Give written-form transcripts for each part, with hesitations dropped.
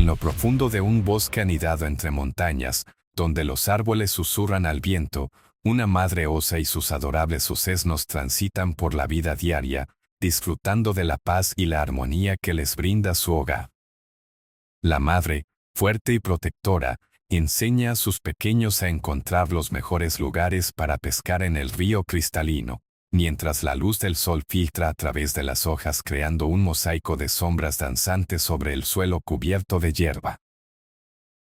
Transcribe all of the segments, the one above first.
lo profundo de un bosque anidado entre montañas, donde los árboles susurran al viento, una madre osa y sus adorables sucesnos transitan por la vida diaria, disfrutando de la paz y la armonía que les brinda su hogar. La madre, fuerte y protectora, enseña a sus pequeños a encontrar los mejores lugares para pescar en el río cristalino, mientras la luz del sol filtra a través de las hojas creando un mosaico de sombras danzantes sobre el suelo cubierto de hierba.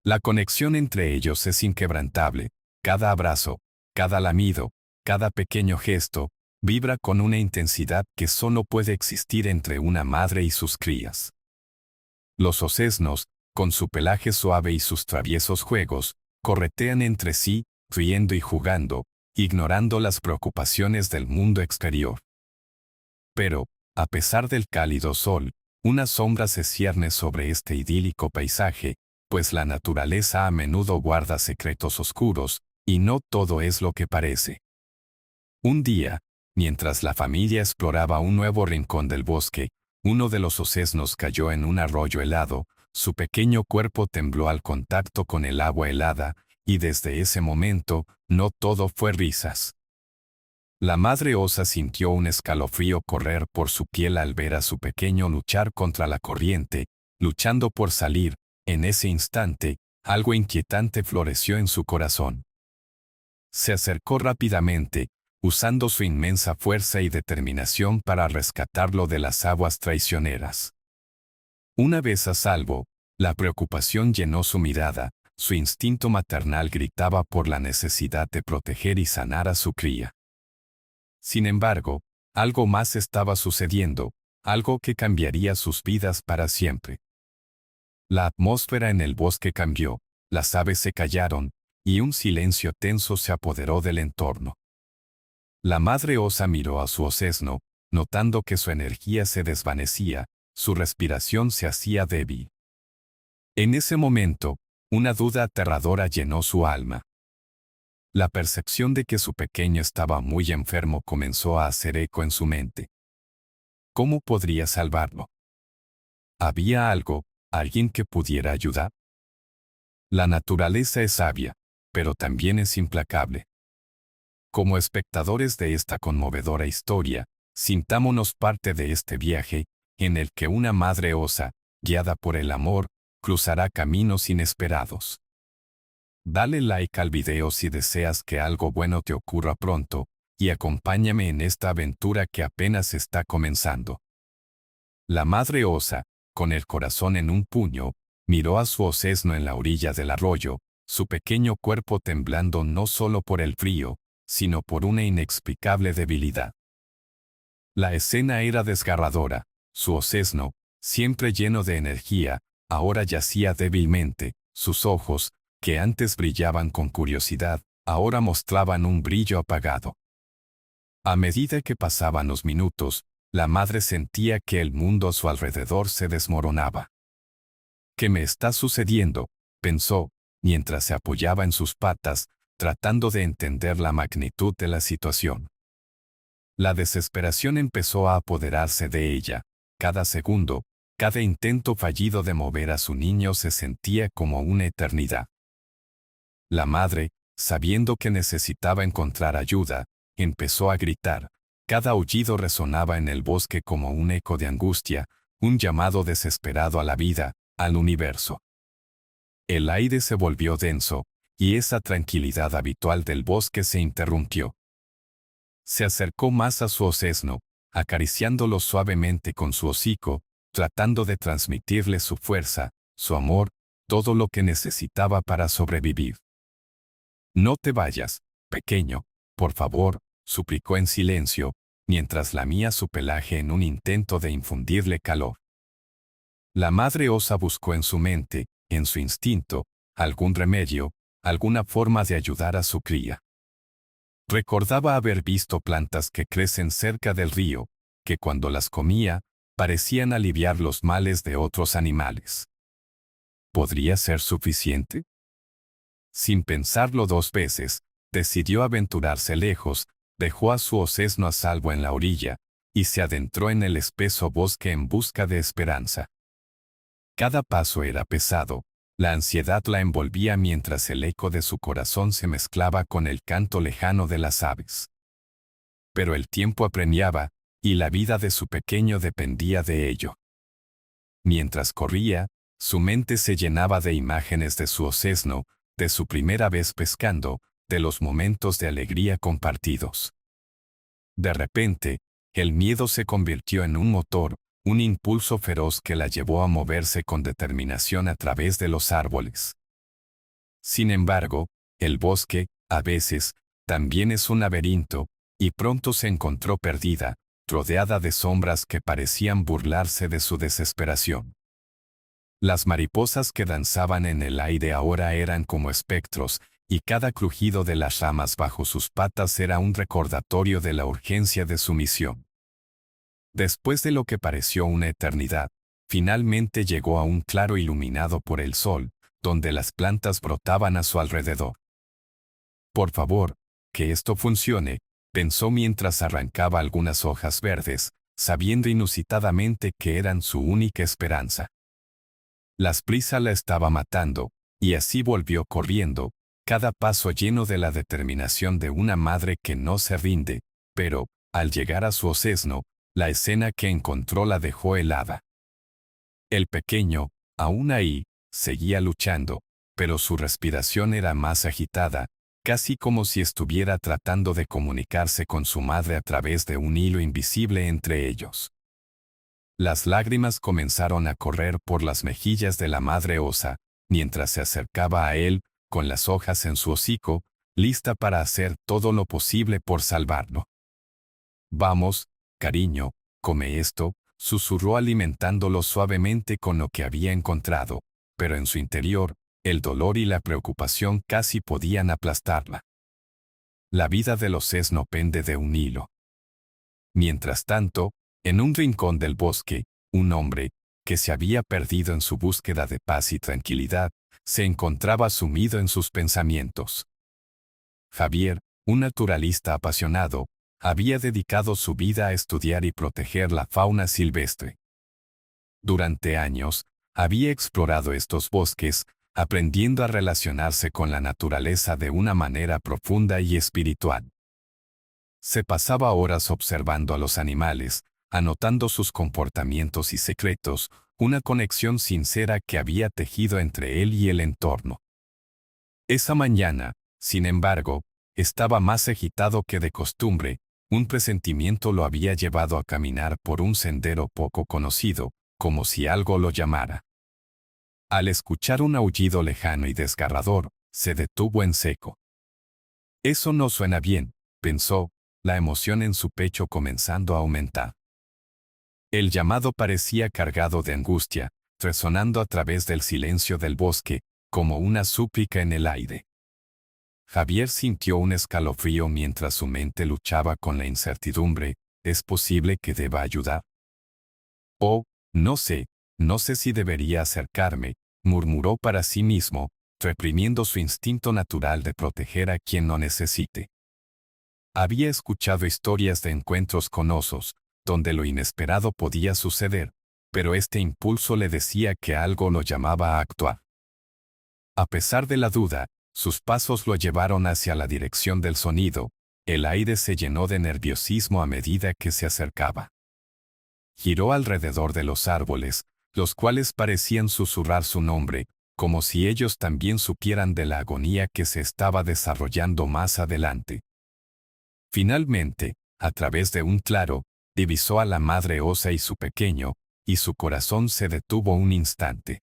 La conexión entre ellos es inquebrantable, cada abrazo, cada lamido, cada pequeño gesto, vibra con una intensidad que solo puede existir entre una madre y sus crías. Los osesnos, con su pelaje suave y sus traviesos juegos, corretean entre sí, riendo y jugando, ignorando las preocupaciones del mundo exterior. Pero, a pesar del cálido sol, una sombra se cierne sobre este idílico paisaje, pues la naturaleza a menudo guarda secretos oscuros, y no todo es lo que parece. Un día, mientras la familia exploraba un nuevo rincón del bosque, uno de los osesnos cayó en un arroyo helado, su pequeño cuerpo tembló al contacto con el agua helada, y desde ese momento, no todo fue risas. La madre osa sintió un escalofrío correr por su piel al ver a su pequeño luchar contra la corriente, luchando por salir. En ese instante, algo inquietante floreció en su corazón. Se acercó rápidamente, usando su inmensa fuerza y determinación para rescatarlo de las aguas traicioneras. Una vez a salvo, la preocupación llenó su mirada, su instinto maternal gritaba por la necesidad de proteger y sanar a su cría. Sin embargo, algo más estaba sucediendo, algo que cambiaría sus vidas para siempre. La atmósfera en el bosque cambió, las aves se callaron, y un silencio tenso se apoderó del entorno. La madre osa miró a su osesno, notando que su energía se desvanecía, su respiración se hacía débil. En ese momento, una duda aterradora llenó su alma. La percepción de que su pequeño estaba muy enfermo comenzó a hacer eco en su mente. ¿Cómo podría salvarlo? ¿Había alguien que pudiera ayudar? La naturaleza es sabia, pero también es implacable. Como espectadores de esta conmovedora historia, sintámonos parte de este viaje, en el que una madre osa, guiada por el amor, cruzará caminos inesperados. Dale like al video si deseas que algo bueno te ocurra pronto, y acompáñame en esta aventura que apenas está comenzando. La madre osa, con el corazón en un puño, miró a su osesno en la orilla del arroyo, su pequeño cuerpo temblando no solo por el frío, sino por una inexplicable debilidad. La escena era desgarradora, su osesno, siempre lleno de energía, ahora yacía débilmente, sus ojos, que antes brillaban con curiosidad, ahora mostraban un brillo apagado. A medida que pasaban los minutos, la madre sentía que el mundo a su alrededor se desmoronaba. ¿Qué me está sucediendo?, pensó, mientras se apoyaba en sus patas, tratando de entender la magnitud de la situación. La desesperación empezó a apoderarse de ella. Cada segundo, cada intento fallido de mover a su niño se sentía como una eternidad. La madre, sabiendo que necesitaba encontrar ayuda, empezó a gritar. Cada aullido resonaba en el bosque como un eco de angustia, un llamado desesperado a la vida, al universo. El aire se volvió denso, y esa tranquilidad habitual del bosque se interrumpió. Se acercó más a su osesno, acariciándolo suavemente con su hocico, tratando de transmitirle su fuerza, su amor, todo lo que necesitaba para sobrevivir. «No te vayas, pequeño, por favor», suplicó en silencio, mientras lamía su pelaje en un intento de infundirle calor. La madre osa buscó en su mente, en su instinto, algún remedio, alguna forma de ayudar a su cría. Recordaba haber visto plantas que crecen cerca del río, que cuando las comía, parecían aliviar los males de otros animales. ¿Podría ser suficiente? Sin pensarlo dos veces, decidió aventurarse lejos, dejó a su osesno a salvo en la orilla, y se adentró en el espeso bosque en busca de esperanza. Cada paso era pesado. La ansiedad la envolvía mientras el eco de su corazón se mezclaba con el canto lejano de las aves. Pero el tiempo apremiaba, y la vida de su pequeño dependía de ello. Mientras corría, su mente se llenaba de imágenes de su ocesno, de su primera vez pescando, de los momentos de alegría compartidos. De repente, el miedo se convirtió en un motor, un impulso feroz que la llevó a moverse con determinación a través de los árboles. Sin embargo, el bosque, a veces, también es un laberinto, y pronto se encontró perdida, rodeada de sombras que parecían burlarse de su desesperación. Las mariposas que danzaban en el aire ahora eran como espectros, y cada crujido de las ramas bajo sus patas era un recordatorio de la urgencia de su misión. Después de lo que pareció una eternidad, finalmente llegó a un claro iluminado por el sol, donde las plantas brotaban a su alrededor. Por favor, que esto funcione, pensó mientras arrancaba algunas hojas verdes, sabiendo inusitadamente que eran su única esperanza. La prisa la estaba matando, y así volvió corriendo, cada paso lleno de la determinación de una madre que no se rinde, pero, al llegar a su ocesno, la escena que encontró la dejó helada. El pequeño, aún ahí, seguía luchando, pero su respiración era más agitada, casi como si estuviera tratando de comunicarse con su madre a través de un hilo invisible entre ellos. Las lágrimas comenzaron a correr por las mejillas de la madre osa, mientras se acercaba a él, con las hojas en su hocico, lista para hacer todo lo posible por salvarlo. «Vamos, cariño, come esto», susurró alimentándolo suavemente con lo que había encontrado, pero en su interior, el dolor y la preocupación casi podían aplastarla. La vida de los no pende de un hilo. Mientras tanto, en un rincón del bosque, un hombre, que se había perdido en su búsqueda de paz y tranquilidad, se encontraba sumido en sus pensamientos. Javier, un naturalista apasionado, había dedicado su vida a estudiar y proteger la fauna silvestre. Durante años, había explorado estos bosques, aprendiendo a relacionarse con la naturaleza de una manera profunda y espiritual. Se pasaba horas observando a los animales, anotando sus comportamientos y secretos, una conexión sincera que había tejido entre él y el entorno. Esa mañana, sin embargo, estaba más agitado que de costumbre, un presentimiento lo había llevado a caminar por un sendero poco conocido, como si algo lo llamara. Al escuchar un aullido lejano y desgarrador, se detuvo en seco. Eso no suena bien, pensó, la emoción en su pecho comenzando a aumentar. El llamado parecía cargado de angustia, resonando a través del silencio del bosque, como una súplica en el aire. Javier sintió un escalofrío mientras su mente luchaba con la incertidumbre. ¿Es posible que deba ayudar? Oh, no sé si debería acercarme, murmuró para sí mismo, reprimiendo su instinto natural de proteger a quien lo necesite. Había escuchado historias de encuentros con osos, donde lo inesperado podía suceder, pero este impulso le decía que algo lo llamaba a actuar. A pesar de la duda, sus pasos lo llevaron hacia la dirección del sonido. El aire se llenó de nerviosismo a medida que se acercaba. Giró alrededor de los árboles, los cuales parecían susurrar su nombre, como si ellos también supieran de la agonía que se estaba desarrollando más adelante. Finalmente, a través de un claro, divisó a la madre osa y su pequeño, y su corazón se detuvo un instante.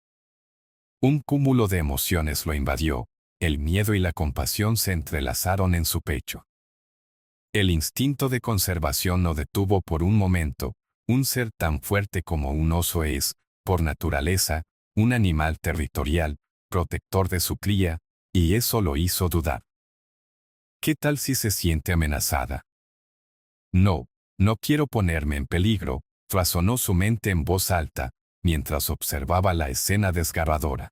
Un cúmulo de emociones lo invadió, el miedo y la compasión se entrelazaron en su pecho. El instinto de conservación lo detuvo por un momento. Un ser tan fuerte como un oso es, por naturaleza, un animal territorial, protector de su cría, y eso lo hizo dudar. ¿Qué tal si se siente amenazada? No quiero ponerme en peligro, razonó su mente en voz alta, mientras observaba la escena desgarradora.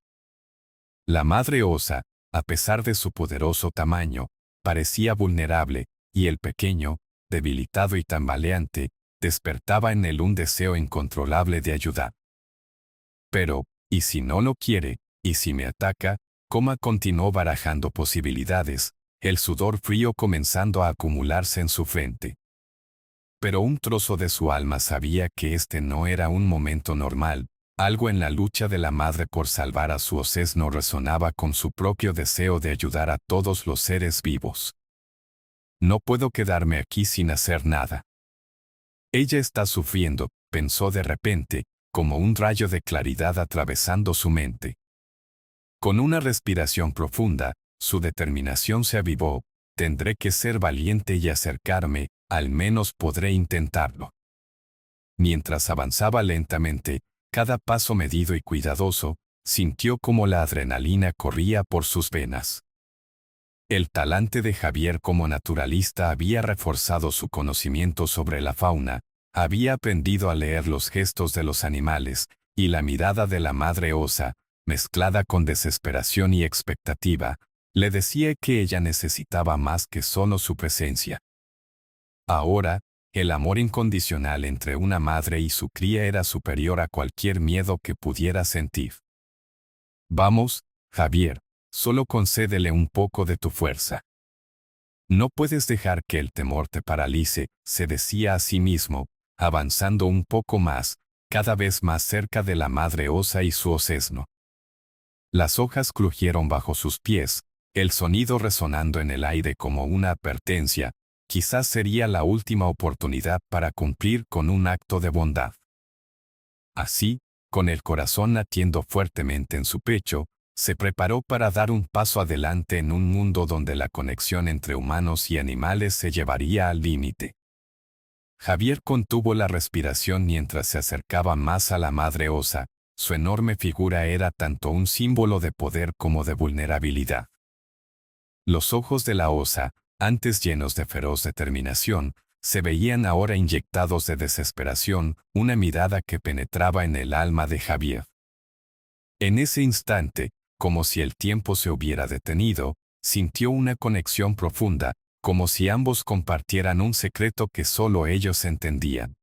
La madre osa, a pesar de su poderoso tamaño, parecía vulnerable, y el pequeño, debilitado y tambaleante, despertaba en él un deseo incontrolable de ayudar. Pero, ¿Y si no lo quiere? ¿Y si me ataca? Coma continuó barajando posibilidades, el sudor frío comenzando a acumularse en su frente. Pero un trozo de su alma sabía que este no era un momento normal. Algo en la lucha de la madre por salvar a su Océs no resonaba con su propio deseo de ayudar a todos los seres vivos. No puedo quedarme aquí sin hacer nada. Ella está sufriendo, pensó de repente, como un rayo de claridad atravesando su mente. Con una respiración profunda, su determinación se avivó. Tendré que ser valiente y acercarme, al menos podré intentarlo. Mientras avanzaba lentamente, cada paso medido y cuidadoso, sintió como la adrenalina corría por sus venas. El talante de Javier como naturalista había reforzado su conocimiento sobre la fauna, había aprendido a leer los gestos de los animales, y la mirada de la madre osa, mezclada con desesperación y expectativa, le decía que ella necesitaba más que solo su presencia. Ahora, el amor incondicional entre una madre y su cría era superior a cualquier miedo que pudiera sentir. Vamos, Javier, solo concédele un poco de tu fuerza. No puedes dejar que el temor te paralice, se decía a sí mismo, avanzando un poco más, cada vez más cerca de la madre osa y su ocesno. Las hojas crujieron bajo sus pies, el sonido resonando en el aire como una advertencia. Quizás sería la última oportunidad para cumplir con un acto de bondad. Así, con el corazón latiendo fuertemente en su pecho, se preparó para dar un paso adelante en un mundo donde la conexión entre humanos y animales se llevaría al límite. Javier contuvo la respiración mientras se acercaba más a la madre osa. Su enorme figura era tanto un símbolo de poder como de vulnerabilidad. Los ojos de la osa, antes llenos de feroz determinación, se veían ahora inyectados de desesperación, una mirada que penetraba en el alma de Javier. En ese instante, como si el tiempo se hubiera detenido, sintió una conexión profunda, como si ambos compartieran un secreto que solo ellos entendían.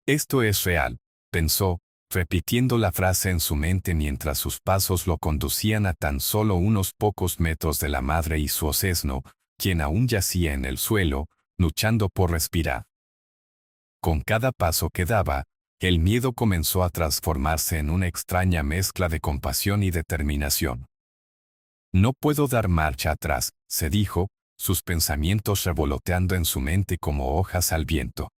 Esto es real, pensó, repitiendo la frase en su mente mientras sus pasos lo conducían a tan solo unos pocos metros de la madre y su ocesno, quien aún yacía en el suelo, luchando por respirar. Con cada paso que daba, el miedo comenzó a transformarse en una extraña mezcla de compasión y determinación. No puedo dar marcha atrás, se dijo, sus pensamientos revoloteando en su mente como hojas al viento.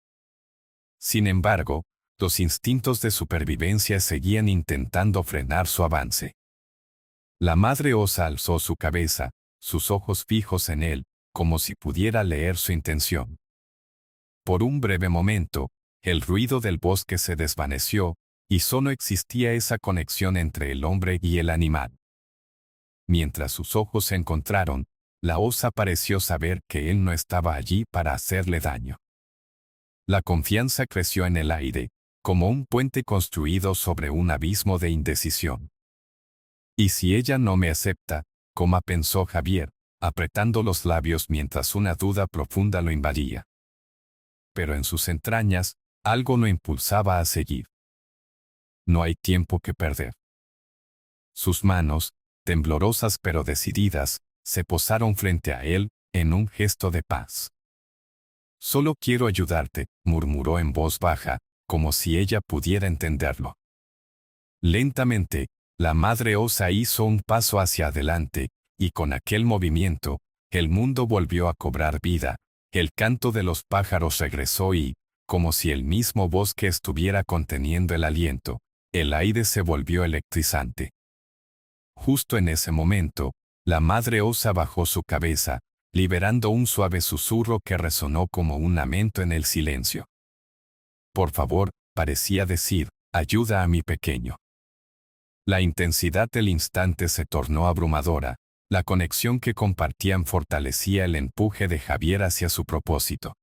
Sin embargo, los instintos de supervivencia seguían intentando frenar su avance. La madre osa alzó su cabeza, sus ojos fijos en él, como si pudiera leer su intención. Por un breve momento, el ruido del bosque se desvaneció, y solo existía esa conexión entre el hombre y el animal. Mientras sus ojos se encontraron, la osa pareció saber que él no estaba allí para hacerle daño. La confianza creció en el aire, como un puente construido sobre un abismo de indecisión. ¿Y si ella no me acepta? Como pensó Javier, apretando los labios mientras una duda profunda lo invadía. Pero en sus entrañas, algo lo impulsaba a seguir. No hay tiempo que perder. Sus manos, temblorosas pero decididas, se posaron frente a él, en un gesto de paz. Solo quiero ayudarte, murmuró en voz baja, como si ella pudiera entenderlo. Lentamente, la madre osa hizo un paso hacia adelante, y con aquel movimiento, el mundo volvió a cobrar vida, el canto de los pájaros regresó y, como si el mismo bosque estuviera conteniendo el aliento, el aire se volvió electrizante. Justo en ese momento, la madre osa bajó su cabeza, liberando un suave susurro que resonó como un lamento en el silencio. Por favor, parecía decir, ayuda a mi pequeño. La intensidad del instante se tornó abrumadora, la conexión que compartían fortalecía el empuje de Javier hacia su propósito.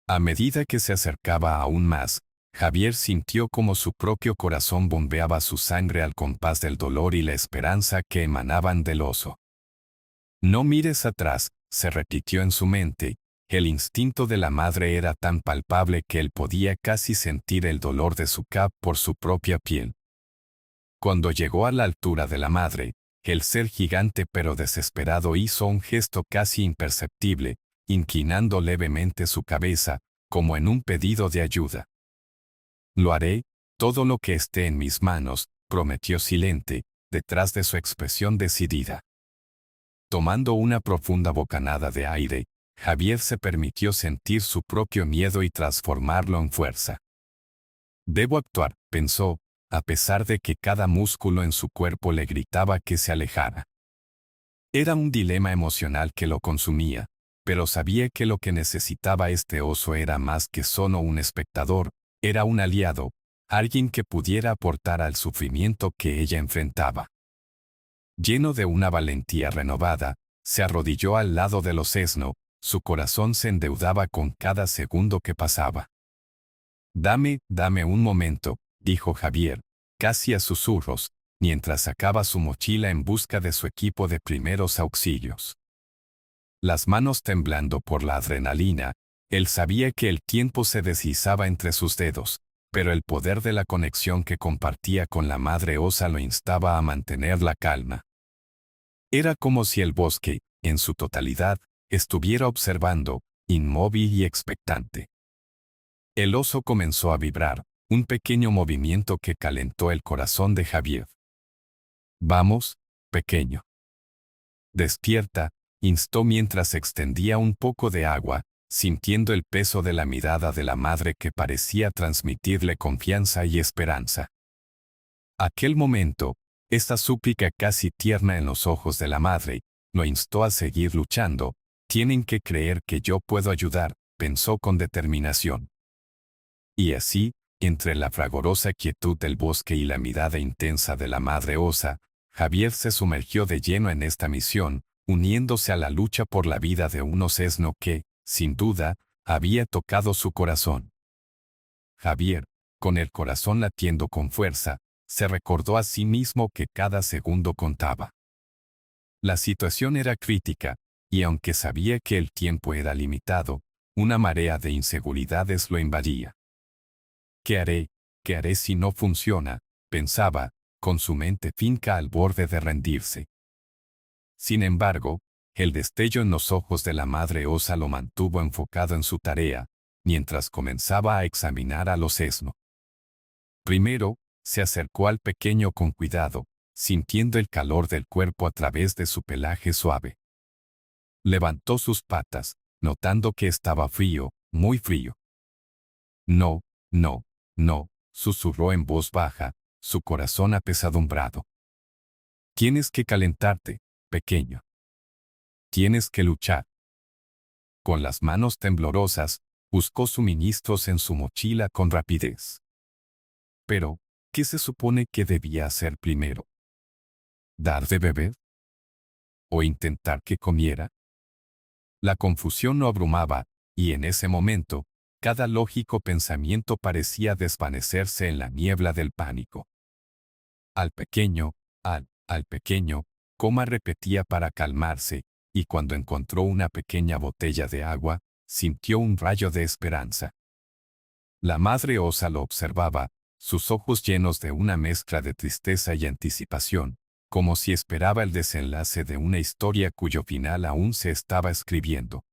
A medida que se acercaba aún más, Javier sintió como su propio corazón bombeaba su sangre al compás del dolor y la esperanza que emanaban del oso. No mires atrás, se repitió en su mente. El instinto de la madre era tan palpable que él podía casi sentir el dolor de su cap por su propia piel. Cuando llegó a la altura de la madre, el ser gigante pero desesperado hizo un gesto casi imperceptible, inclinando levemente su cabeza, como en un pedido de ayuda. Lo haré, todo lo que esté en mis manos, prometió silente, detrás de su expresión decidida. Tomando una profunda bocanada de aire, Javier se permitió sentir su propio miedo y transformarlo en fuerza. Debo actuar, pensó, a pesar de que cada músculo en su cuerpo le gritaba que se alejara. Era un dilema emocional que lo consumía, pero sabía que lo que necesitaba este oso era más que solo un espectador, era un aliado, alguien que pudiera aportar al sufrimiento que ella enfrentaba. Lleno de una valentía renovada, se arrodilló al lado del osesno, su corazón se endeudaba con cada segundo que pasaba. Dame un momento, dijo Javier, casi a susurros, mientras sacaba su mochila en busca de su equipo de primeros auxilios. Las manos temblando por la adrenalina, él sabía que el tiempo se deslizaba entre sus dedos, pero el poder de la conexión que compartía con la madre osa lo instaba a mantener la calma. Era como si el bosque, en su totalidad, estuviera observando, inmóvil y expectante. El oso comenzó a vibrar, un pequeño movimiento que calentó el corazón de Javier. Vamos, pequeño. Despierta, instó mientras extendía un poco de agua, sintiendo el peso de la mirada de la madre que parecía transmitirle confianza y esperanza. Aquel momento, esta súplica casi tierna en los ojos de la madre, lo instó a seguir luchando. Tienen que creer que yo puedo ayudar, pensó con determinación. Y así, entre la fragorosa quietud del bosque y la mirada intensa de la madre osa, Javier se sumergió de lleno en esta misión, uniéndose a la lucha por la vida de un osesno que, sin duda, había tocado su corazón. Javier, con el corazón latiendo con fuerza, se recordó a sí mismo que cada segundo contaba. La situación era crítica, y aunque sabía que el tiempo era limitado, una marea de inseguridades lo invadía. ¿Qué haré? ¿Qué haré si no funciona?, pensaba, con su mente finca al borde de rendirse. Sin embargo, el destello en los ojos de la madre osa lo mantuvo enfocado en su tarea, mientras comenzaba a examinar al osesno. Primero, se acercó al pequeño con cuidado, sintiendo el calor del cuerpo a través de su pelaje suave. Levantó sus patas, notando que estaba frío, muy frío. No, susurró en voz baja, su corazón apesadumbrado. Tienes que calentarte, pequeño. Tienes que luchar. Con las manos temblorosas, buscó suministros en su mochila con rapidez. Pero, ¿qué se supone que debía hacer primero? ¿Dar de beber? ¿O intentar que comiera? La confusión lo abrumaba, y en ese momento, cada lógico pensamiento parecía desvanecerse en la niebla del pánico. Al pequeño, Coma repetía para calmarse, y cuando encontró una pequeña botella de agua, sintió un rayo de esperanza. La madre osa lo observaba, sus ojos llenos de una mezcla de tristeza y anticipación, como si esperaba el desenlace de una historia cuyo final aún se estaba escribiendo.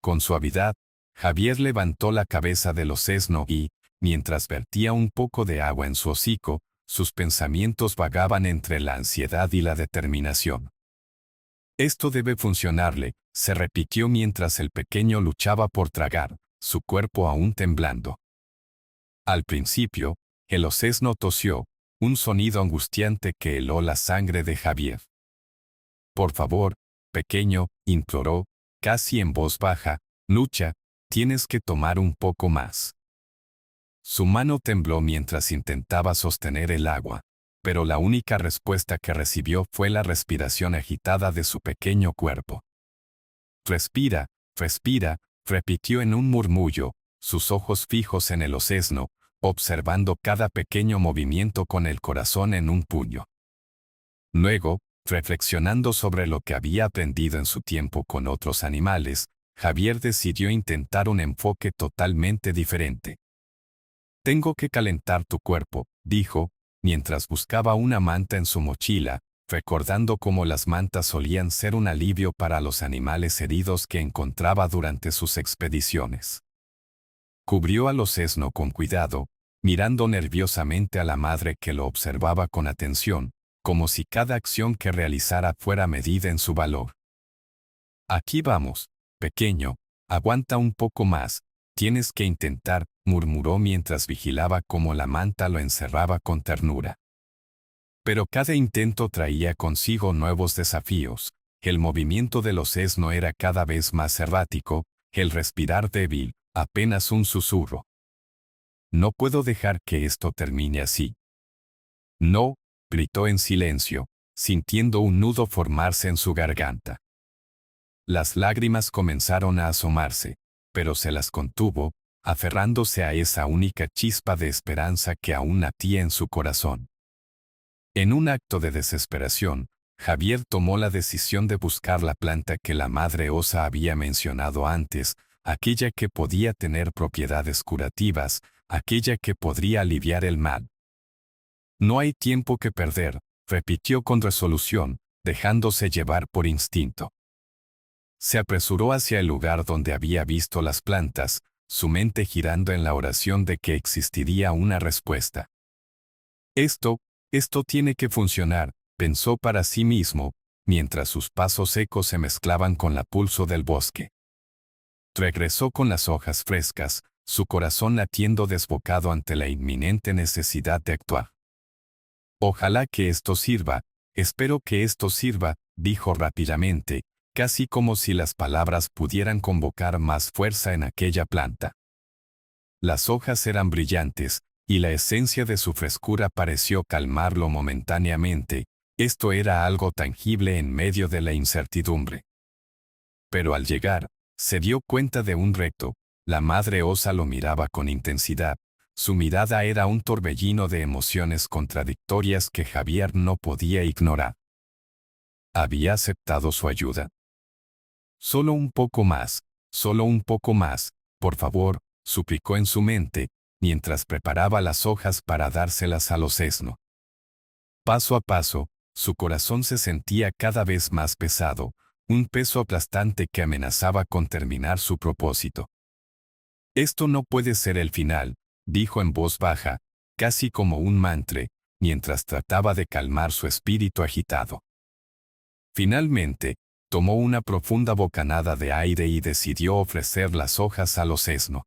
Con suavidad, Javier levantó la cabeza del osesno y, mientras vertía un poco de agua en su hocico, sus pensamientos vagaban entre la ansiedad y la determinación. Esto debe funcionarle, se repitió mientras el pequeño luchaba por tragar, su cuerpo aún temblando. Al principio, el osesno tosió, un sonido angustiante que heló la sangre de Javier. Por favor, pequeño, imploró, casi en voz baja, lucha, tienes que tomar un poco más. Su mano tembló mientras intentaba sostener el agua, pero la única respuesta que recibió fue la respiración agitada de su pequeño cuerpo. Respira, respira, repitió en un murmullo, sus ojos fijos en el osesno, observando cada pequeño movimiento con el corazón en un puño. Luego, reflexionando sobre lo que había aprendido en su tiempo con otros animales, Javier decidió intentar un enfoque totalmente diferente. Tengo que calentar tu cuerpo, dijo, mientras buscaba una manta en su mochila, recordando cómo las mantas solían ser un alivio para los animales heridos que encontraba durante sus expediciones. Cubrió a Losesno con cuidado, mirando nerviosamente a la madre que lo observaba con atención, como si cada acción que realizara fuera medida en su valor. Aquí vamos, pequeño, aguanta un poco más, tienes que intentar, murmuró mientras vigilaba cómo la manta lo encerraba con ternura. Pero cada intento traía consigo nuevos desafíos. El movimiento de Losesno era cada vez más errático, el respirar débil, apenas un susurro. No puedo dejar que esto termine así. No, gritó en silencio, sintiendo un nudo formarse en su garganta. Las lágrimas comenzaron a asomarse, pero se las contuvo, aferrándose a esa única chispa de esperanza que aún latía en su corazón. En un acto de desesperación, Javier tomó la decisión de buscar la planta que la madre osa había mencionado antes, aquella que podía tener propiedades curativas, aquella que podría aliviar el mal. No hay tiempo que perder, repitió con resolución, dejándose llevar por instinto. Se apresuró hacia el lugar donde había visto las plantas, su mente girando en la oración de que existiría una respuesta. Esto tiene que funcionar, pensó para sí mismo, mientras sus pasos secos se mezclaban con la pulso del bosque. Regresó con las hojas frescas, su corazón latiendo desbocado ante la inminente necesidad de actuar. Ojalá que esto sirva, espero que esto sirva, dijo rápidamente, casi como si las palabras pudieran convocar más fuerza en aquella planta. Las hojas eran brillantes, y la esencia de su frescura pareció calmarlo momentáneamente. Esto era algo tangible en medio de la incertidumbre. Pero al llegar, se dio cuenta de un reto. La madre osa lo miraba con intensidad. Su mirada era un torbellino de emociones contradictorias que Javier no podía ignorar. ¿Había aceptado su ayuda? Solo un poco más, por favor, suplicó en su mente, mientras preparaba las hojas para dárselas a Losesno. Paso a paso, su corazón se sentía cada vez más pesado, un peso aplastante que amenazaba con terminar su propósito. Esto no puede ser el final, dijo en voz baja, casi como un mantra, mientras trataba de calmar su espíritu agitado. Finalmente, tomó una profunda bocanada de aire y decidió ofrecer las hojas a Losesno.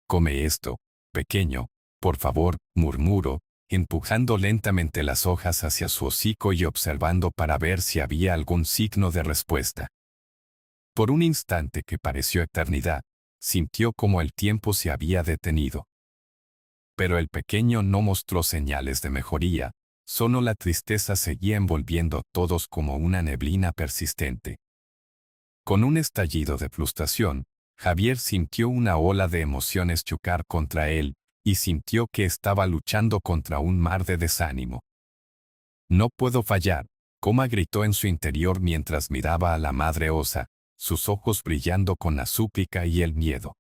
«Come esto, pequeño, por favor», murmuró, empujando lentamente las hojas hacia su hocico y observando para ver si había algún signo de respuesta. Por un instante que pareció eternidad, sintió como el tiempo se había detenido. Pero el pequeño no mostró señales de mejoría, solo la tristeza seguía envolviendo a todos como una neblina persistente. Con un estallido de frustración, Javier sintió una ola de emociones chocar contra él, y sintió que estaba luchando contra un mar de desánimo. «No puedo fallar», Coma gritó en su interior mientras miraba a la madre osa, sus ojos brillando con la súplica y el miedo.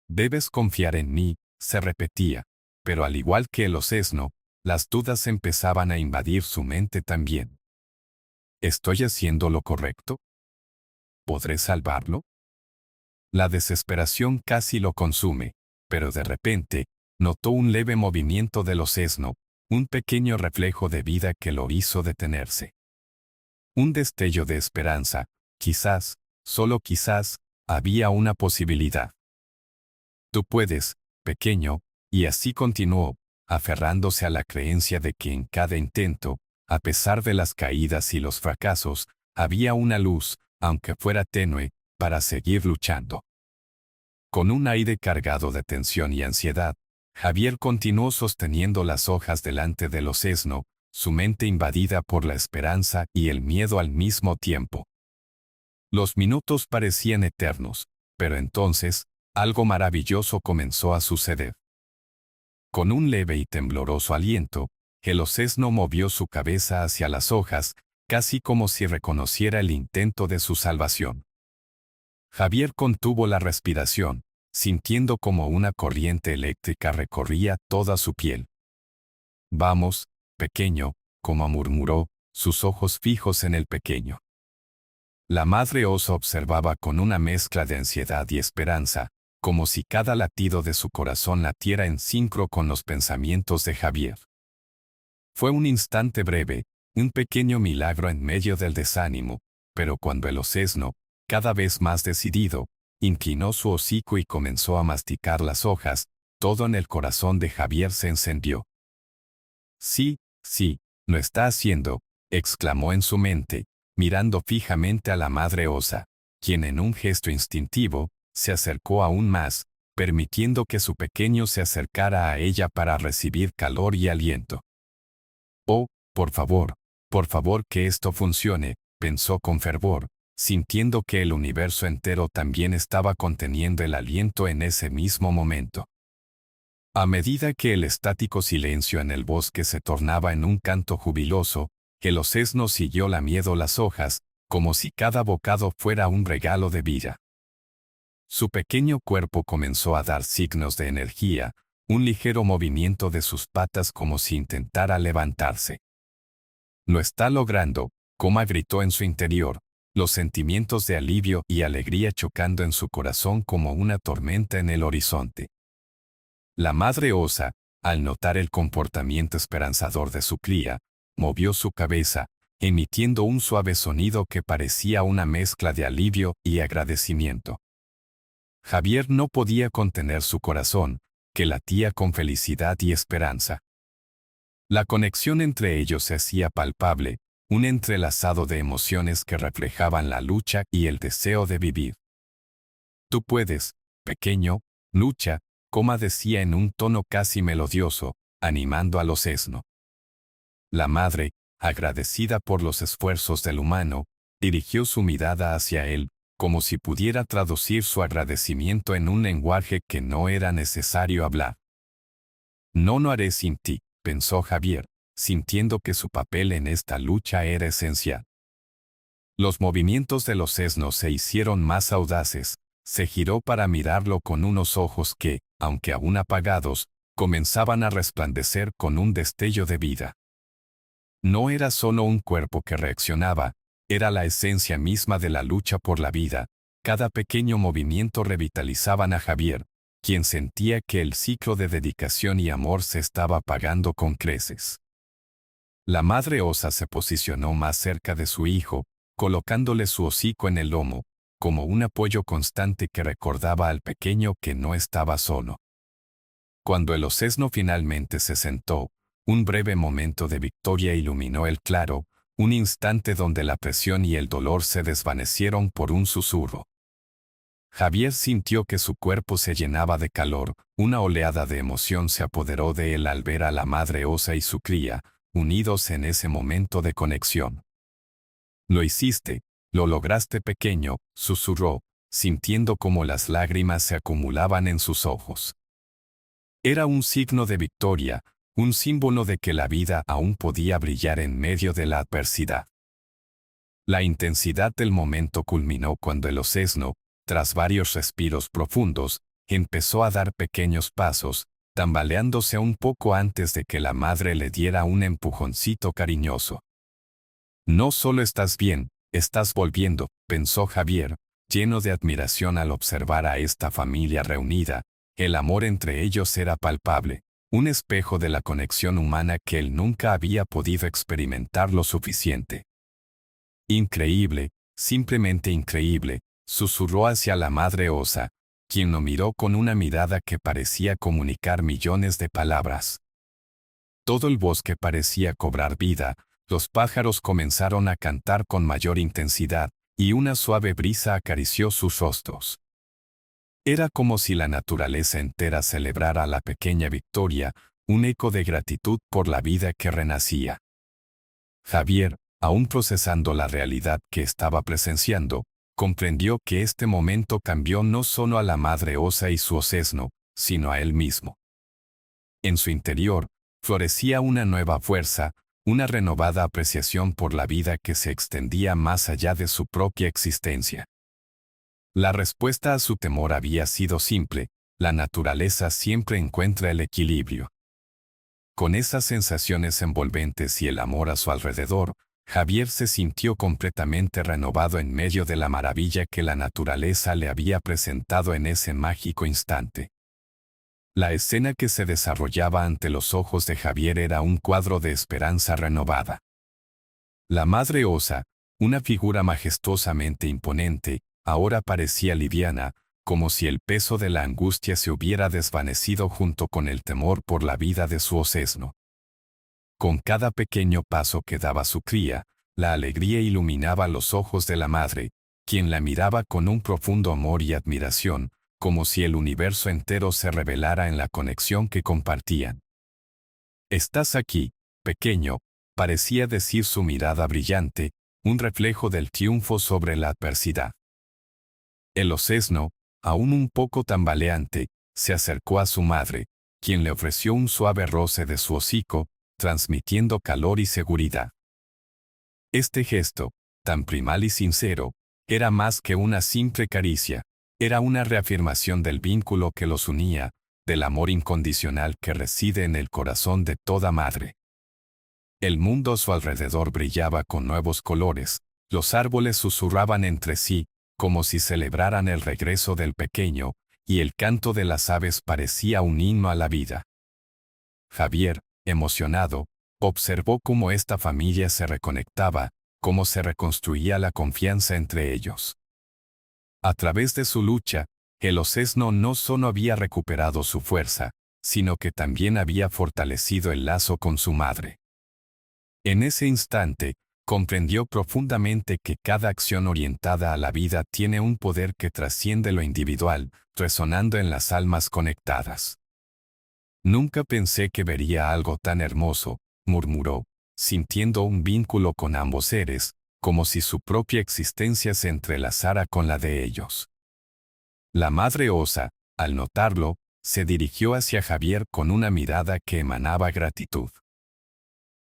«Debes confiar en mí», se repetía, pero al igual que el Losesno, las dudas empezaban a invadir su mente también. ¿Estoy haciendo lo correcto? ¿Podré salvarlo? La desesperación casi lo consume, pero de repente, notó un leve movimiento del Losesno, un pequeño reflejo de vida que lo hizo detenerse. Un destello de esperanza, quizás, solo quizás, había una posibilidad. «Tú puedes, pequeño», y así continuó, aferrándose a la creencia de que en cada intento, a pesar de las caídas y los fracasos, había una luz, aunque fuera tenue, para seguir luchando. Con un aire cargado de tensión y ansiedad, Javier continuó sosteniendo las hojas delante del Losesno, su mente invadida por la esperanza y el miedo al mismo tiempo. Los minutos parecían eternos, pero entonces, algo maravilloso comenzó a suceder. Con un leve y tembloroso aliento, el Losesno movió su cabeza hacia las hojas, casi como si reconociera el intento de su salvación. Javier contuvo la respiración, sintiendo como una corriente eléctrica recorría toda su piel. Vamos, pequeño, como murmuró, sus ojos fijos en el pequeño. La madre osa observaba con una mezcla de ansiedad y esperanza, como si cada latido de su corazón latiera en sincro con los pensamientos de Javier. Fue un instante breve, un pequeño milagro en medio del desánimo, pero cuando el osesno, cada vez más decidido, inclinó su hocico y comenzó a masticar las hojas, todo en el corazón de Javier se encendió. Sí, sí, lo está haciendo, exclamó en su mente, mirando fijamente a la madre osa, quien en un gesto instintivo, se acercó aún más, permitiendo que su pequeño se acercara a ella para recibir calor y aliento. Oh, por favor que esto funcione, pensó con fervor, sintiendo que el universo entero también estaba conteniendo el aliento en ese mismo momento. A medida que el estático silencio en el bosque se tornaba en un canto jubiloso, el osesno siguió lamiendo las hojas, como si cada bocado fuera un regalo de vida. Su pequeño cuerpo comenzó a dar signos de energía, un ligero movimiento de sus patas como si intentara levantarse. Lo está logrando, Coma gritó en su interior, los sentimientos de alivio y alegría chocando en su corazón como una tormenta en el horizonte. La madre osa, al notar el comportamiento esperanzador de su cría, movió su cabeza, emitiendo un suave sonido que parecía una mezcla de alivio y agradecimiento. Javier no podía contener su corazón, que latía con felicidad y esperanza. La conexión entre ellos se hacía palpable, un entrelazado de emociones que reflejaban la lucha y el deseo de vivir. Tú puedes, pequeño, lucha, Coma decía en un tono casi melodioso, animando al osesno. La madre, agradecida por los esfuerzos del humano, dirigió su mirada hacia él, como si pudiera traducir su agradecimiento en un lenguaje que no era necesario hablar. No lo haré sin ti, pensó Javier, sintiendo que su papel en esta lucha era esencial. Los movimientos del osesno se hicieron más audaces, se giró para mirarlo con unos ojos que, aunque aún apagados, comenzaban a resplandecer con un destello de vida. No era solo un cuerpo que reaccionaba, era la esencia misma de la lucha por la vida. Cada pequeño movimiento revitalizaban a Javier, quien sentía que el ciclo de dedicación y amor se estaba apagando con creces. La madre osa se posicionó más cerca de su hijo, colocándole su hocico en el lomo, como un apoyo constante que recordaba al pequeño que no estaba solo. Cuando el osesno finalmente se sentó, un breve momento de victoria iluminó el claro, un instante donde la presión y el dolor se desvanecieron por un susurro. Javier sintió que su cuerpo se llenaba de calor, una oleada de emoción se apoderó de él al ver a la madre osa y su cría, unidos en ese momento de conexión. Lo hiciste, lo lograste pequeño, susurró, sintiendo como las lágrimas se acumulaban en sus ojos. Era un signo de victoria, un símbolo de que la vida aún podía brillar en medio de la adversidad. La intensidad del momento culminó cuando el osesno, tras varios respiros profundos, empezó a dar pequeños pasos, tambaleándose un poco antes de que la madre le diera un empujoncito cariñoso. No solo estás bien, estás volviendo, pensó Javier, lleno de admiración al observar a esta familia reunida. El amor entre ellos era palpable, un espejo de la conexión humana que él nunca había podido experimentar lo suficiente. Increíble, simplemente increíble, susurró hacia la madre osa, quien lo miró con una mirada que parecía comunicar millones de palabras. Todo el bosque parecía cobrar vida, los pájaros comenzaron a cantar con mayor intensidad, y una suave brisa acarició sus rostros. Era como si la naturaleza entera celebrara la pequeña victoria, un eco de gratitud por la vida que renacía. Javier, aún procesando la realidad que estaba presenciando, comprendió que este momento cambió no solo a la madre osa y su osesno, sino a él mismo. En su interior, florecía una nueva fuerza, una renovada apreciación por la vida que se extendía más allá de su propia existencia. La respuesta a su temor había sido simple: la naturaleza siempre encuentra el equilibrio. Con esas sensaciones envolventes y el amor a su alrededor, Javier se sintió completamente renovado en medio de la maravilla que la naturaleza le había presentado en ese mágico instante. La escena que se desarrollaba ante los ojos de Javier era un cuadro de esperanza renovada. La madre osa, una figura majestuosamente imponente, ahora parecía liviana, como si el peso de la angustia se hubiera desvanecido junto con el temor por la vida de su osesno. Con cada pequeño paso que daba su cría, la alegría iluminaba los ojos de la madre, quien la miraba con un profundo amor y admiración, como si el universo entero se revelara en la conexión que compartían. «Estás aquí, pequeño», parecía decir su mirada brillante, un reflejo del triunfo sobre la adversidad. El osesno, aún un poco tambaleante, se acercó a su madre, quien le ofreció un suave roce de su hocico, transmitiendo calor y seguridad. Este gesto, tan primal y sincero, era más que una simple caricia, era una reafirmación del vínculo que los unía, del amor incondicional que reside en el corazón de toda madre. El mundo a su alrededor brillaba con nuevos colores, los árboles susurraban entre sí, como si celebraran el regreso del pequeño, y el canto de las aves parecía un himno a la vida. Javier, emocionado, observó cómo esta familia se reconectaba, cómo se reconstruía la confianza entre ellos. A través de su lucha, el osesno no solo había recuperado su fuerza, sino que también había fortalecido el lazo con su madre. En ese instante, comprendió profundamente que cada acción orientada a la vida tiene un poder que trasciende lo individual, resonando en las almas conectadas. «Nunca pensé que vería algo tan hermoso», murmuró, sintiendo un vínculo con ambos seres, como si su propia existencia se entrelazara con la de ellos. La madre osa, al notarlo, se dirigió hacia Javier con una mirada que emanaba gratitud.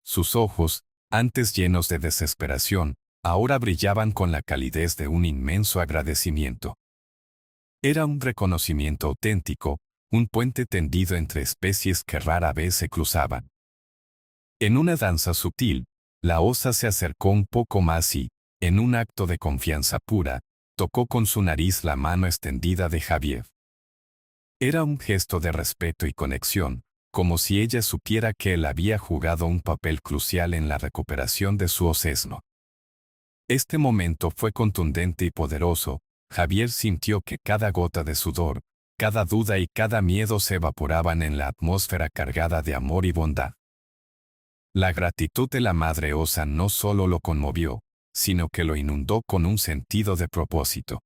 Sus ojos, antes llenos de desesperación, ahora brillaban con la calidez de un inmenso agradecimiento. Era un reconocimiento auténtico, un puente tendido entre especies que rara vez se cruzaban. En una danza sutil, la osa se acercó un poco más y, en un acto de confianza pura, tocó con su nariz la mano extendida de Javier. Era un gesto de respeto y conexión, como si ella supiera que él había jugado un papel crucial en la recuperación de su osesno. Este momento fue contundente y poderoso. Javier sintió que cada gota de sudor, cada duda y cada miedo se evaporaban en la atmósfera cargada de amor y bondad. La gratitud de la madre osa no solo lo conmovió, sino que lo inundó con un sentido de propósito.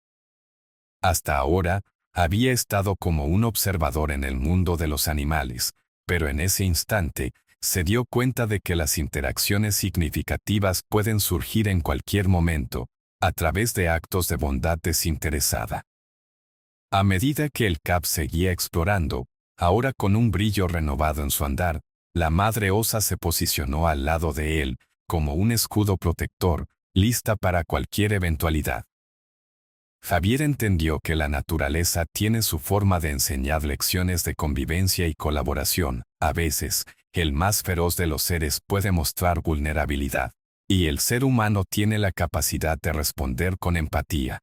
Hasta ahora, había estado como un observador en el mundo de los animales, pero en ese instante, se dio cuenta de que las interacciones significativas pueden surgir en cualquier momento, a través de actos de bondad desinteresada. A medida que el Cap seguía explorando, ahora con un brillo renovado en su andar, la madre osa se posicionó al lado de él, como un escudo protector, lista para cualquier eventualidad. Javier entendió que la naturaleza tiene su forma de enseñar lecciones de convivencia y colaboración. A veces, el más feroz de los seres puede mostrar vulnerabilidad, y el ser humano tiene la capacidad de responder con empatía.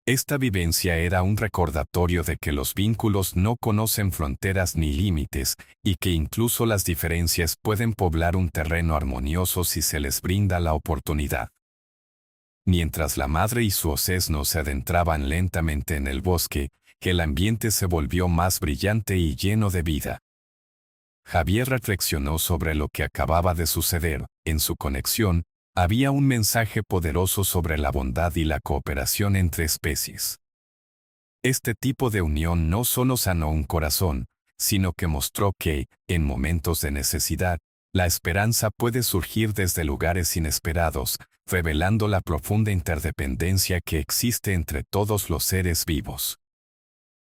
Esta vivencia era un recordatorio de que los vínculos no conocen fronteras ni límites, y que incluso las diferencias pueden poblar un terreno armonioso si se les brinda la oportunidad. Mientras la madre y su osesno se adentraban lentamente en el bosque, el ambiente se volvió más brillante y lleno de vida. Javier reflexionó sobre lo que acababa de suceder. En su conexión, había un mensaje poderoso sobre la bondad y la cooperación entre especies. Este tipo de unión no solo sanó un corazón, sino que mostró que, en momentos de necesidad, la esperanza puede surgir desde lugares inesperados, revelando la profunda interdependencia que existe entre todos los seres vivos.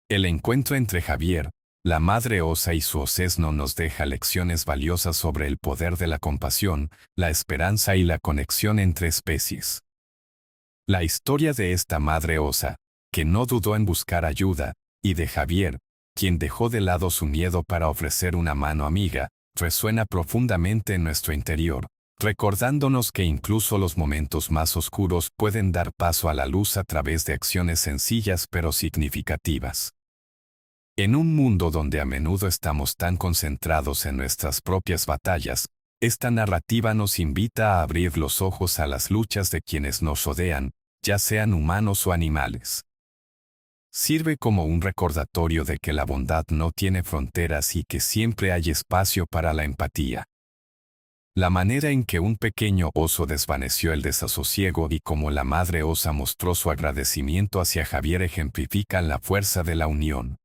El encuentro entre Javier, la madre osa y su osesno nos deja lecciones valiosas sobre el poder de la compasión, la esperanza y la conexión entre especies. La historia de esta madre osa, que no dudó en buscar ayuda, y de Javier, quien dejó de lado su miedo para ofrecer una mano amiga, resuena profundamente en nuestro interior, recordándonos que incluso los momentos más oscuros pueden dar paso a la luz a través de acciones sencillas pero significativas. En un mundo donde a menudo estamos tan concentrados en nuestras propias batallas, esta narrativa nos invita a abrir los ojos a las luchas de quienes nos rodean, ya sean humanos o animales. Sirve como un recordatorio de que la bondad no tiene fronteras y que siempre hay espacio para la empatía. La manera en que un pequeño oso desvaneció el desasosiego y cómo la madre osa mostró su agradecimiento hacia Javier ejemplifican la fuerza de la unión.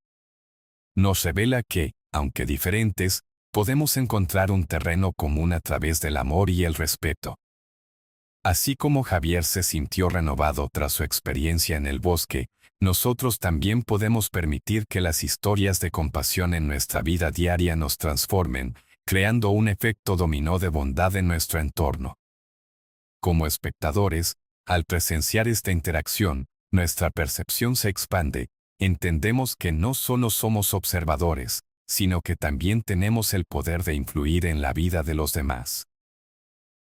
Nos revela que, aunque diferentes, podemos encontrar un terreno común a través del amor y el respeto. Así como Javier se sintió renovado tras su experiencia en el bosque, nosotros también podemos permitir que las historias de compasión en nuestra vida diaria nos transformen, creando un efecto dominó de bondad en nuestro entorno. Como espectadores, al presenciar esta interacción, nuestra percepción se expande, entendemos que no solo somos observadores, sino que también tenemos el poder de influir en la vida de los demás.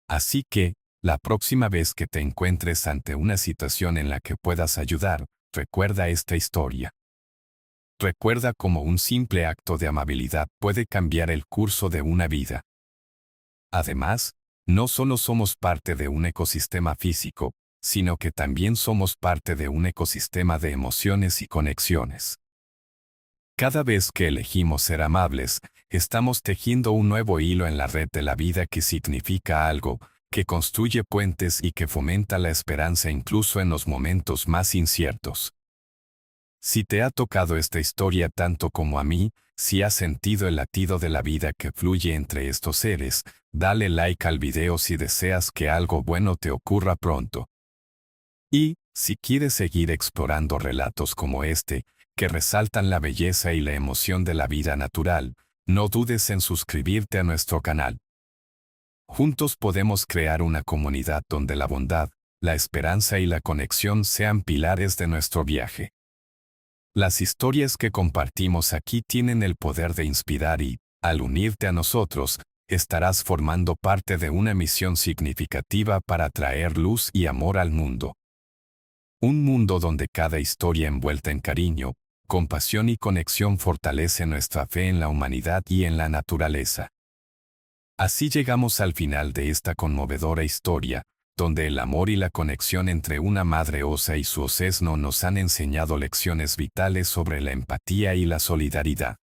Así que, la próxima vez que te encuentres ante una situación en la que puedas ayudar, recuerda esta historia. Recuerda cómo un simple acto de amabilidad puede cambiar el curso de una vida. Además, no solo somos parte de un ecosistema físico, sino que también somos parte de un ecosistema de emociones y conexiones. Cada vez que elegimos ser amables, estamos tejiendo un nuevo hilo en la red de la vida que significa algo, que construye puentes y que fomenta la esperanza incluso en los momentos más inciertos. Si te ha tocado esta historia tanto como a mí, si has sentido el latido de la vida que fluye entre estos seres, dale like al video si deseas que algo bueno te ocurra pronto. Y, si quieres seguir explorando relatos como este, que resaltan la belleza y la emoción de la vida natural, no dudes en suscribirte a nuestro canal. Juntos podemos crear una comunidad donde la bondad, la esperanza y la conexión sean pilares de nuestro viaje. Las historias que compartimos aquí tienen el poder de inspirar y, al unirte a nosotros, estarás formando parte de una misión significativa para traer luz y amor al mundo. Un mundo donde cada historia envuelta en cariño, compasión y conexión fortalece nuestra fe en la humanidad y en la naturaleza. Así llegamos al final de esta conmovedora historia, donde el amor y la conexión entre una madre osa y su osesno nos han enseñado lecciones vitales sobre la empatía y la solidaridad.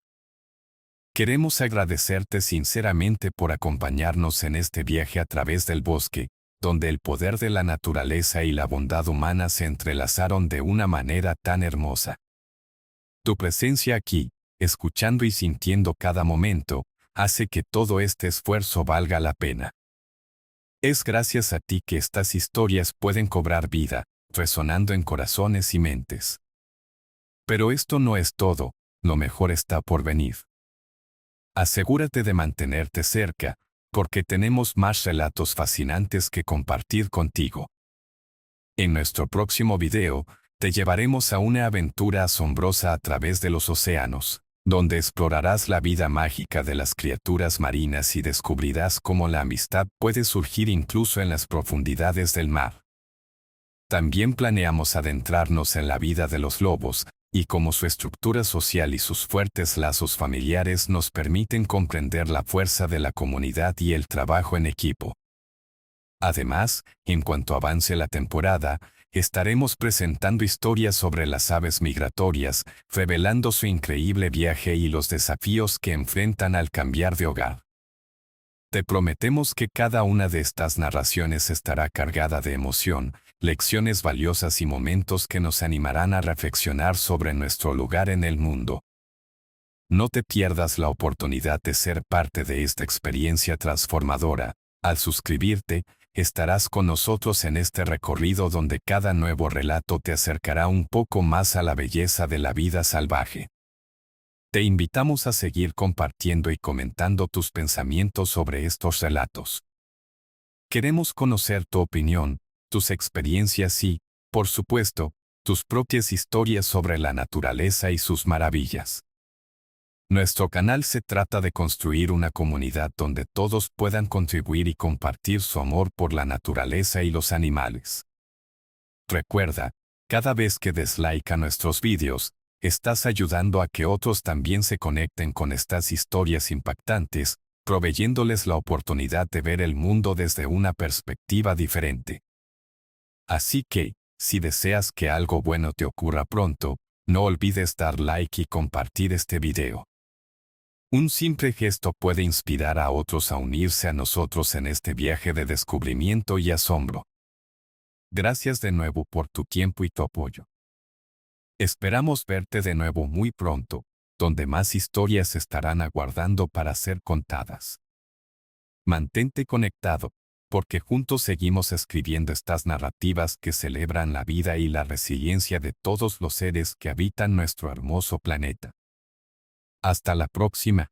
Queremos agradecerte sinceramente por acompañarnos en este viaje a través del bosque, donde el poder de la naturaleza y la bondad humana se entrelazaron de una manera tan hermosa. Tu presencia aquí, escuchando y sintiendo cada momento, hace que todo este esfuerzo valga la pena. Es gracias a ti que estas historias pueden cobrar vida, resonando en corazones y mentes. Pero esto no es todo, lo mejor está por venir. Asegúrate de mantenerte cerca, porque tenemos más relatos fascinantes que compartir contigo. En nuestro próximo video, te llevaremos a una aventura asombrosa a través de los océanos, donde explorarás la vida mágica de las criaturas marinas y descubrirás cómo la amistad puede surgir incluso en las profundidades del mar. También planeamos adentrarnos en la vida de los lobos, y cómo su estructura social y sus fuertes lazos familiares nos permiten comprender la fuerza de la comunidad y el trabajo en equipo. Además, en cuanto avance la temporada, estaremos presentando historias sobre las aves migratorias, revelando su increíble viaje y los desafíos que enfrentan al cambiar de hogar. Te prometemos que cada una de estas narraciones estará cargada de emoción, lecciones valiosas y momentos que nos animarán a reflexionar sobre nuestro lugar en el mundo. No te pierdas la oportunidad de ser parte de esta experiencia transformadora. Al suscribirte, estarás con nosotros en este recorrido donde cada nuevo relato te acercará un poco más a la belleza de la vida salvaje. Te invitamos a seguir compartiendo y comentando tus pensamientos sobre estos relatos. Queremos conocer tu opinión, tus experiencias y, por supuesto, tus propias historias sobre la naturaleza y sus maravillas. Nuestro canal se trata de construir una comunidad donde todos puedan contribuir y compartir su amor por la naturaleza y los animales. Recuerda, cada vez que des like a nuestros vídeos, estás ayudando a que otros también se conecten con estas historias impactantes, proveyéndoles la oportunidad de ver el mundo desde una perspectiva diferente. Así que, si deseas que algo bueno te ocurra pronto, no olvides dar like y compartir este video. Un simple gesto puede inspirar a otros a unirse a nosotros en este viaje de descubrimiento y asombro. Gracias de nuevo por tu tiempo y tu apoyo. Esperamos verte de nuevo muy pronto, donde más historias estarán aguardando para ser contadas. Mantente conectado, porque juntos seguimos escribiendo estas narrativas que celebran la vida y la resiliencia de todos los seres que habitan nuestro hermoso planeta. Hasta la próxima.